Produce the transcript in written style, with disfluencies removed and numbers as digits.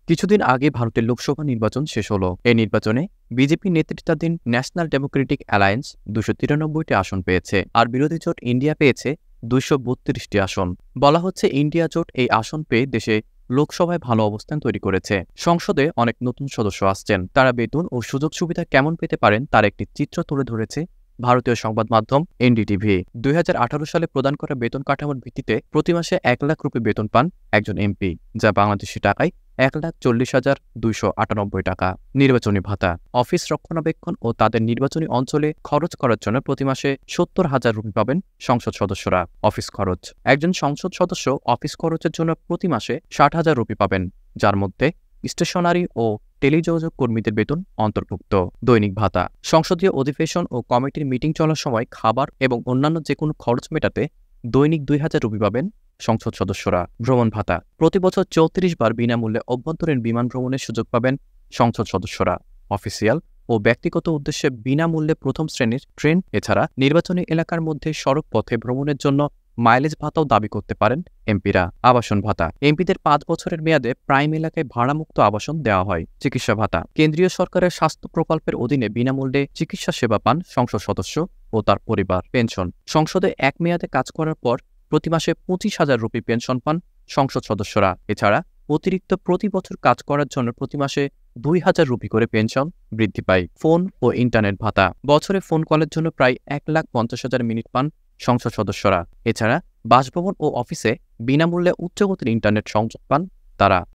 কিছুদিন আগে ভারতের লোকসভা নির্বাচন শেষ হলো। এই নির্বাচনে বিজেপি নেতৃত্বাধীন ন্যাশনাল ডেমোক্রেটিক অ্যালায়েন্স 293টি আসন পেয়েছে, আর বিরোধী জোট ইন্ডিয়া পেয়েছে 232টি আসন। বলা হচ্ছে ইন্ডিয়া জোট এই আসন পেয়ে দেশে লোকসভায় ভালো অবস্থান তৈরি করেছে। সংসদে অনেক নতুন সদস্য আসছেন, তারা বেতন ও সুযোগ সুবিধা কেমন পেতে পারেন তার একটি চিত্র তুলে ধরেছে ভারতীয় সংবাদ মাধ্যম এনডিটিভি। 2018 সালে প্রদান করা বেতন কাঠামোর ভিত্তিতে প্রতি মাসে 1 লাখ রুপি বেতন পান একজন এমপি, যা বাংলাদেশি টাকায় 1,40,298 টাকা। নির্বাচনী ভাতা, অফিস রক্ষণাবেক্ষণ ও তাদের নির্বাচনী অঞ্চলে খরচ করার জন্য প্রতি মাসে 70,000 রুপি পাবেন সংসদ সদস্যরা। অফিস খরচ, একজন সংসদ সদস্য অফিস খরচের জন্য প্রতি মাসে 60,000 রুপি পাবেন, যার মধ্যে স্টেশনারি ও টেলিযোগাযোগ কর্মীদের বেতন অন্তর্ভুক্ত। দৈনিক ভাতা, সংসদীয় অধিবেশন ও কমিটির মিটিং চলার সময় খাবার এবং অন্যান্য যে কোনো খরচ মেটাতে দৈনিক 2,000 রুপি পাবেন সংসদ সদস্যরা। ভ্রমণ ভাতা, প্রতি বছর 34 বার বিনামূল্যে অভ্যন্তরীণ বিমান ভ্রমণের সুযোগ পাবেন সংসদ সদস্যরা। অফিসিয়াল ও ব্যক্তিগত উদ্দেশ্যে বিনামূল্যে প্রথম শ্রেণীর ট্রেন, এছাড়া নির্বাচনী এলাকার মধ্যে সড়ক পথে ভ্রমণের জন্য মাইলেজ ভাতাও দাবি করতে পারেন এমপিরা। আবাসন ভাতা, এমপিদের 5 বছরের মেয়াদে প্রাইম এলাকায় ভাড়ামুক্ত আবাসন দেওয়া হয়। চিকিৎসা ভাতা, কেন্দ্রীয় সরকারের স্বাস্থ্য প্রকল্পের অধীনে বিনামূল্যে চিকিৎসা সেবা পান সংসদ সদস্য ও তার পরিবার। পেনশন, সংসদে এক মেয়াদে কাজ করার পর প্রতি মাসে 25,000 রুপি পেনশন পান সংসদ সদস্যরা। এছাড়া অতিরিক্ত প্রতি বছর কাজ করার জন্য প্রতি মাসে 2,000 রুপি করে পেনশন বৃদ্ধি পায়। ফোন ও ইন্টারনেট ভাতা, বছরে ফোন কলের জন্য প্রায় 1,50,000 মিনিট পান সংসদ সদস্যরা। এছাড়া বাসভবন ও অফিসে বিনামূল্যে উচ্চগতির ইন্টারনেট সংযোগ পান তারা।